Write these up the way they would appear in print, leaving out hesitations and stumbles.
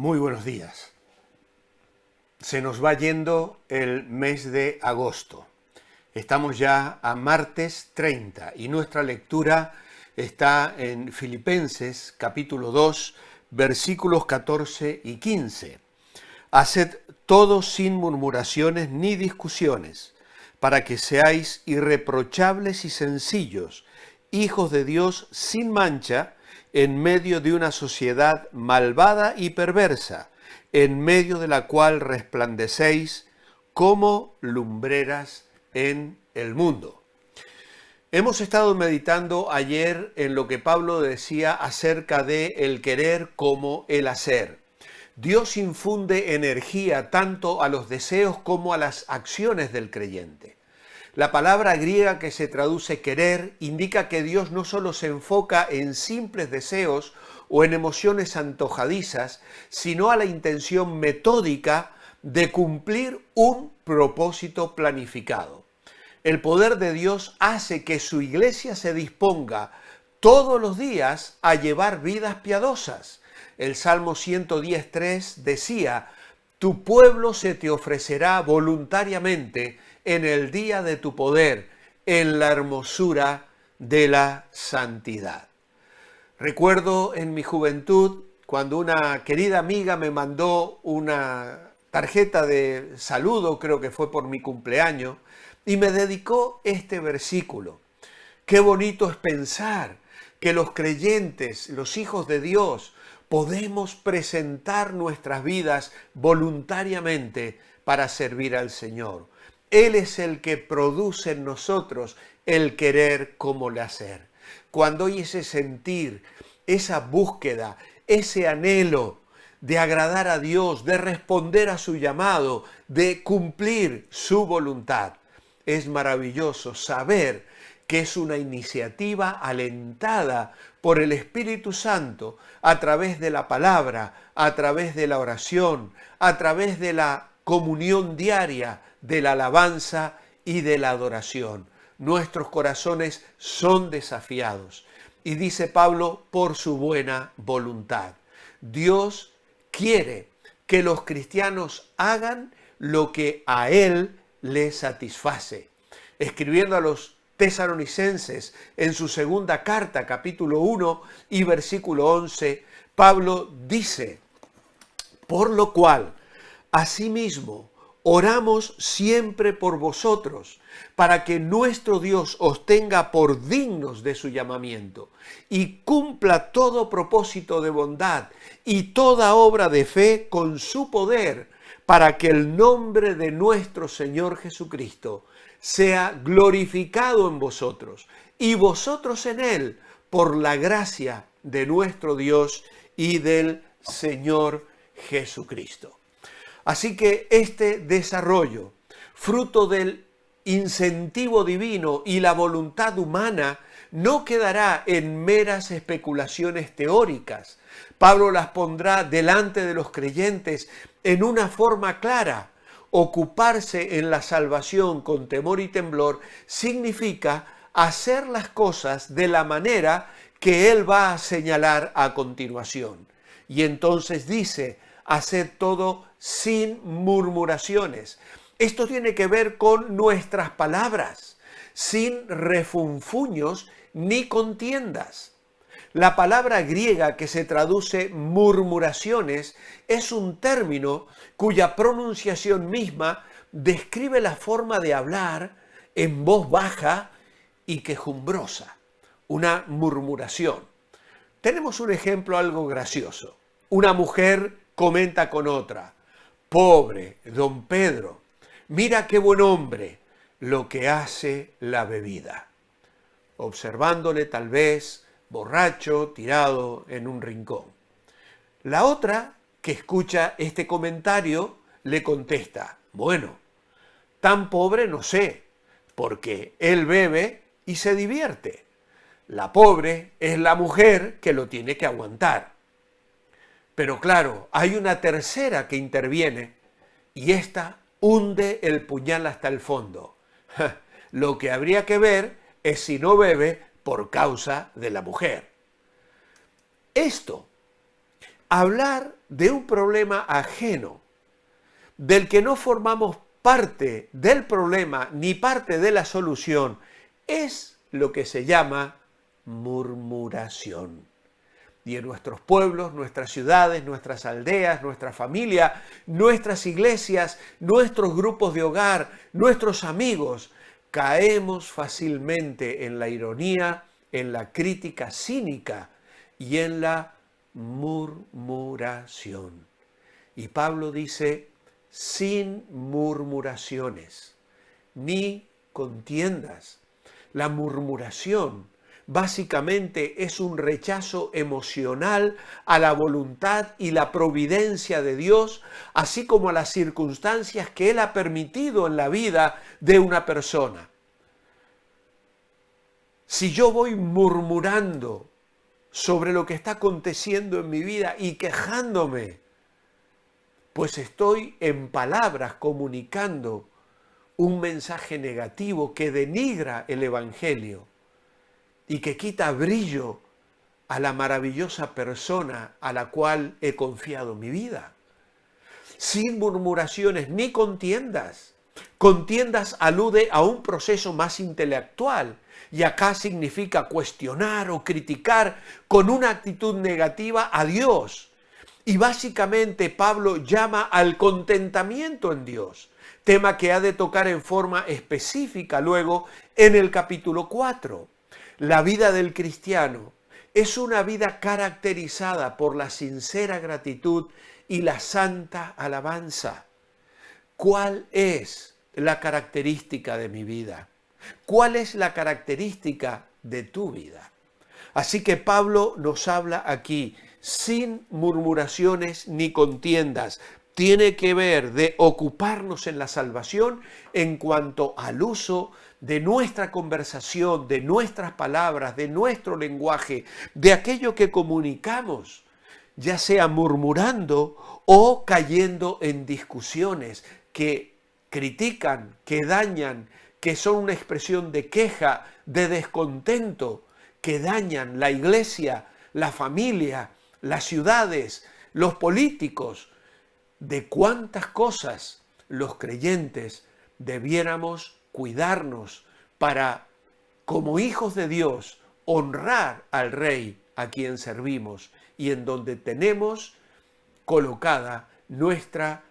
Muy buenos días. Se nos va yendo el mes de agosto. Estamos ya a martes 30 y nuestra lectura está en Filipenses capítulo 2, versículos 14 y 15. Haced todo sin murmuraciones ni discusiones, para que seáis irreprochables y sencillos, hijos de Dios sin mancha, en medio de una sociedad malvada y perversa, en medio de la cual resplandecéis como lumbreras en el mundo. Hemos estado meditando ayer en lo que Pablo decía acerca de el querer como el hacer. Dios infunde energía tanto a los deseos como a las acciones del creyente. La palabra griega que se traduce querer indica que Dios no solo se enfoca en simples deseos o en emociones antojadizas, sino a la intención metódica de cumplir un propósito planificado. El poder de Dios hace que su iglesia se disponga todos los días a llevar vidas piadosas. El Salmo 110.3 decía: tu pueblo se te ofrecerá voluntariamente en el día de tu poder, en la hermosura de la santidad. Recuerdo en mi juventud cuando una querida amiga me mandó una tarjeta de saludo, creo que fue por mi cumpleaños, y me dedicó este versículo. Qué bonito es pensar que los creyentes, los hijos de Dios, podemos presentar nuestras vidas voluntariamente para servir al Señor. Él es el que produce en nosotros el querer como el hacer. Cuando hay ese sentir, esa búsqueda, ese anhelo de agradar a Dios, de responder a su llamado, de cumplir su voluntad, es maravilloso saber que es una iniciativa alentada por el Espíritu Santo a través de la palabra, a través de la oración, a través de la comunión diaria, de la alabanza y de la adoración. Nuestros corazones son desafiados. Y dice Pablo, por su buena voluntad. Dios quiere que los cristianos hagan lo que a Él le satisface. Escribiendo a los Tesalonicenses en su segunda carta, capítulo 1 y versículo 11, Pablo dice: por lo cual, asimismo, oramos siempre por vosotros, para que nuestro Dios os tenga por dignos de su llamamiento y cumpla todo propósito de bondad y toda obra de fe con su poder, para que el nombre de nuestro Señor Jesucristo sea glorificado en vosotros y vosotros en Él, por la gracia de nuestro Dios y del Señor Jesucristo. Así que este desarrollo, fruto del incentivo divino y la voluntad humana, no quedará en meras especulaciones teóricas. Pablo las pondrá delante de los creyentes en una forma clara. Ocuparse en la salvación con temor y temblor significa hacer las cosas de la manera que él va a señalar a continuación. Y entonces dice: haced todo sin murmuraciones. Esto tiene que ver con nuestras palabras, sin refunfuños ni contiendas. La palabra griega que se traduce murmuraciones es un término cuya pronunciación misma describe la forma de hablar en voz baja y quejumbrosa, una murmuración. Tenemos un ejemplo algo gracioso. Una mujer comenta con otra: pobre don Pedro, mira qué buen hombre lo que hace la bebida. Observándole tal vez borracho, tirado en un rincón. La otra, que escucha este comentario, le contesta: bueno, tan pobre no sé, porque él bebe y se divierte. La pobre es la mujer que lo tiene que aguantar. Pero claro, hay una tercera que interviene y esta hunde el puñal hasta el fondo. Lo que habría que ver es si no bebe por causa de la mujer. Esto hablar de un problema ajeno, del que no formamos parte del problema ni parte de la solución, es lo que se llama murmuración. Y en nuestros pueblos, nuestras ciudades, nuestras aldeas, nuestra familia, nuestras iglesias, nuestros grupos de hogar, nuestros amigos, caemos fácilmente en la ironía, en la crítica cínica y en la murmuración. Y Pablo dice, sin murmuraciones, ni contiendas. La murmuración básicamente es un rechazo emocional a la voluntad y la providencia de Dios, así como a las circunstancias que Él ha permitido en la vida de una persona. Si yo voy murmurando sobre lo que está aconteciendo en mi vida y quejándome, pues estoy en palabras comunicando un mensaje negativo que denigra el Evangelio y que quita brillo a la maravillosa persona a la cual he confiado mi vida. Sin murmuraciones ni contiendas. Contiendas alude a un proceso más intelectual y acá significa cuestionar o criticar con una actitud negativa a Dios. Y básicamente Pablo llama al contentamiento en Dios, tema que ha de tocar en forma específica luego en el capítulo 4. La vida del cristiano es una vida caracterizada por la sincera gratitud y la santa alabanza. ¿Cuál es la característica de mi vida? ¿Cuál es la característica de tu vida? Así que Pablo nos habla aquí sin murmuraciones ni contiendas. Tiene que ver de ocuparnos en la salvación en cuanto al uso de nuestra conversación, de nuestras palabras, de nuestro lenguaje, de aquello que comunicamos, ya sea murmurando o cayendo en discusiones que critican, que dañan, que son una expresión de queja, de descontento, que dañan la iglesia, la familia, las ciudades, los políticos. De cuántas cosas los creyentes debiéramos cuidarnos para, como hijos de Dios, honrar al Rey a quien servimos y en donde tenemos colocada nuestra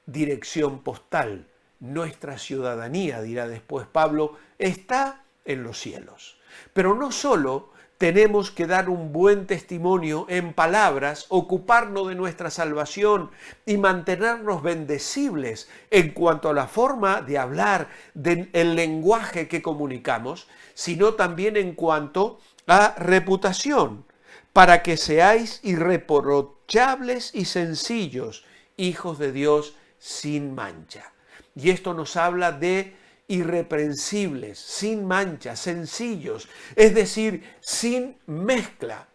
dirección postal, nuestra ciudadanía, dirá después Pablo, está en los cielos. Pero no solo tenemos que dar un buen testimonio en palabras, ocuparnos de nuestra salvación y mantenernos bendecibles en cuanto a la forma de hablar, del lenguaje que comunicamos, sino también en cuanto a reputación, para que seáis irreprochables y sencillos, hijos de Dios sin mancha. Y esto nos habla de irreprensibles, sin mancha, sencillos, es decir, sin mezcla,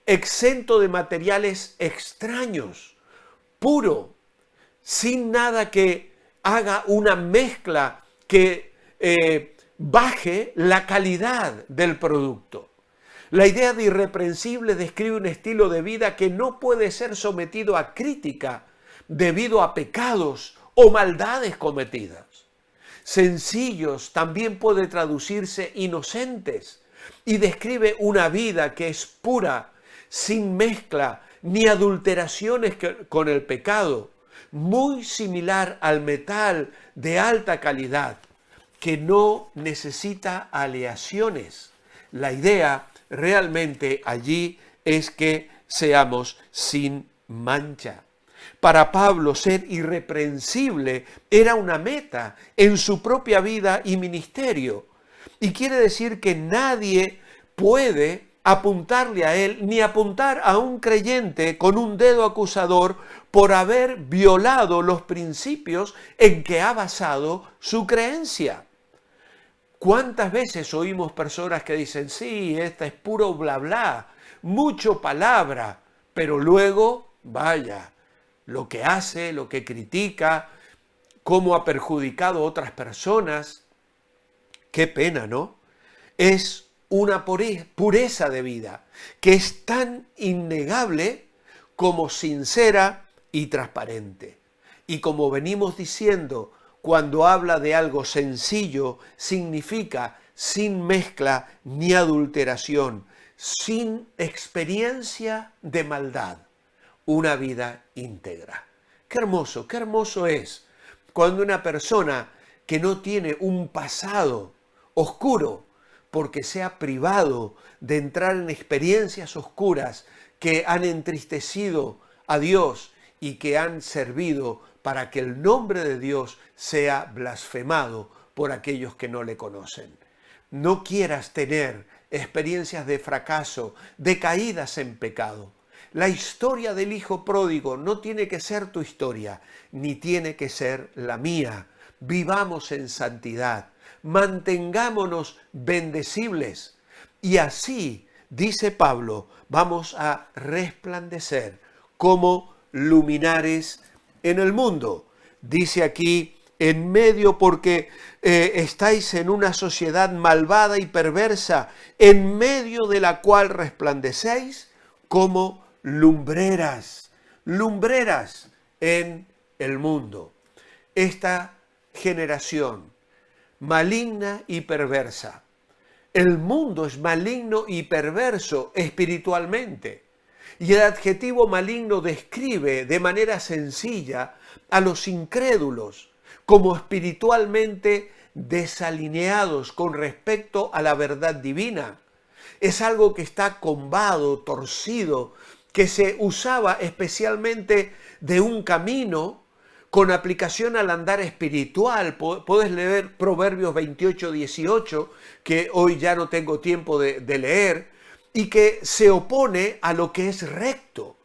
exento de materiales extraños, puro, sin nada que haga una mezcla que baje la calidad del producto. La idea de irreprensible describe un estilo de vida que no puede ser sometido a crítica debido a pecados o maldades cometidas. Sencillos también puede traducirse inocentes y describe una vida que es pura, sin mezcla ni adulteraciones con el pecado, muy similar al metal de alta calidad, que no necesita aleaciones. La idea realmente allí es que seamos sin mancha. Para Pablo, ser irreprensible era una meta en su propia vida y ministerio. Y quiere decir que nadie puede apuntarle a él ni apuntar a un creyente con un dedo acusador por haber violado los principios en que ha basado su creencia. ¿Cuántas veces oímos personas que dicen, sí, esta es puro bla bla, mucho palabra, pero luego, vaya, lo que hace, lo que critica, cómo ha perjudicado a otras personas? Qué pena, ¿no? Es una pureza de vida que es tan innegable como sincera y transparente. Y como venimos diciendo, cuando habla de algo sencillo, significa sin mezcla ni adulteración, sin experiencia de maldad, una vida íntegra. Qué hermoso es cuando una persona que no tiene un pasado oscuro, porque se ha privado de entrar en experiencias oscuras que han entristecido a Dios y que han servido para que el nombre de Dios sea blasfemado por aquellos que no le conocen. No quieras tener experiencias de fracaso, de caídas en pecado. La historia del hijo pródigo no tiene que ser tu historia, ni tiene que ser la mía. Vivamos en santidad, mantengámonos bendecibles y así, dice Pablo, vamos a resplandecer como luminares en el mundo. Dice aquí, en medio porque estáis en una sociedad malvada y perversa, en medio de la cual resplandecéis como lumbreras en el mundo. Esta generación maligna y perversa. El mundo es maligno y perverso espiritualmente. Y el adjetivo maligno describe de manera sencilla a los incrédulos como espiritualmente desalineados con respecto a la verdad divina. Es algo que está combado, torcido, que se usaba especialmente de un camino con aplicación al andar espiritual. Puedes leer Proverbios 28, 18, que hoy ya no tengo tiempo de leer, y que se opone a lo que es recto.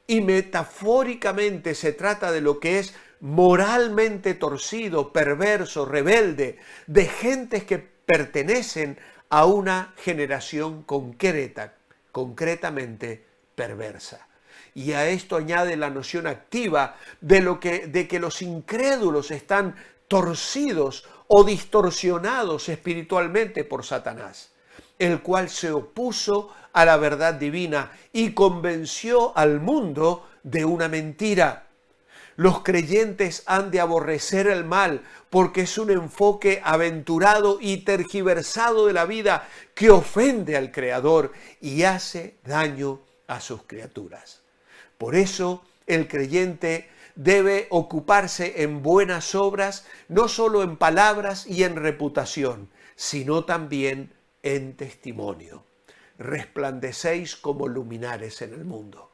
Y metafóricamente se trata de lo que es moralmente torcido, perverso, rebelde, de gentes que pertenecen a una generación concretamente perversa. Y a esto añade la noción activa de que los incrédulos están torcidos o distorsionados espiritualmente por Satanás, el cual se opuso a la verdad divina y convenció al mundo de una mentira. Los creyentes han de aborrecer el mal porque es un enfoque aventurado y tergiversado de la vida que ofende al Creador y hace daño a sus criaturas. Por eso el creyente debe ocuparse en buenas obras, no solo en palabras y en reputación, sino también en testimonio. Resplandecéis como luminares en el mundo,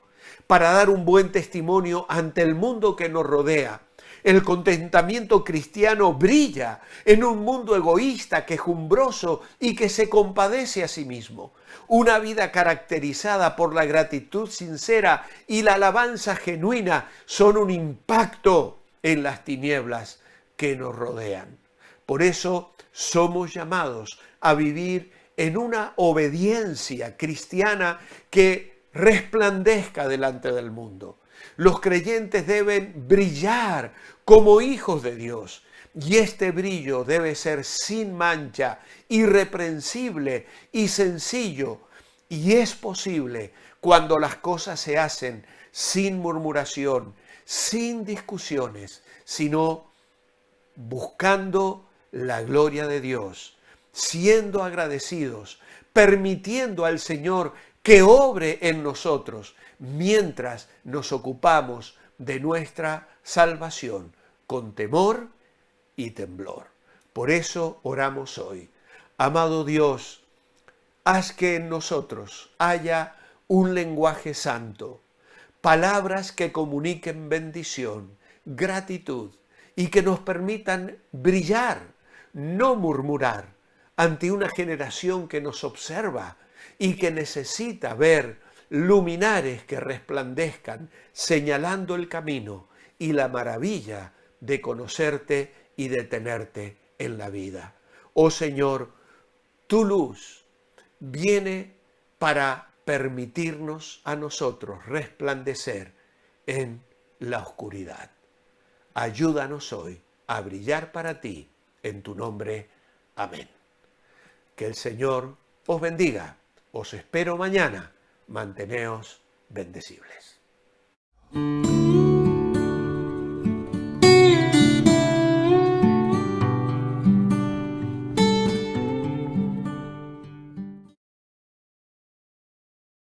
para dar un buen testimonio ante el mundo que nos rodea. El contentamiento cristiano brilla en un mundo egoísta, quejumbroso y que se compadece a sí mismo. Una vida caracterizada por la gratitud sincera y la alabanza genuina son un impacto en las tinieblas que nos rodean. Por eso somos llamados a vivir en una obediencia cristiana que resplandezca delante del mundo. Los creyentes deben brillar como hijos de Dios y este brillo debe ser sin mancha, irreprensible y sencillo. Y es posible cuando las cosas se hacen sin murmuración, sin discusiones, sino buscando la gloria de Dios, siendo agradecidos, permitiendo al Señor que obre en nosotros mientras nos ocupamos de nuestra salvación con temor y temblor. Por eso oramos hoy. Amado Dios, haz que en nosotros haya un lenguaje santo, palabras que comuniquen bendición, gratitud y que nos permitan brillar, no murmurar, ante una generación que nos observa y que necesita ver luminares que resplandezcan, señalando el camino y la maravilla de conocerte y de tenerte en la vida. Oh Señor, tu luz viene para permitirnos a nosotros resplandecer en la oscuridad. Ayúdanos hoy a brillar para ti, en tu nombre. Amén. Que el Señor os bendiga. Os espero mañana. Manteneos bendecibles. chao.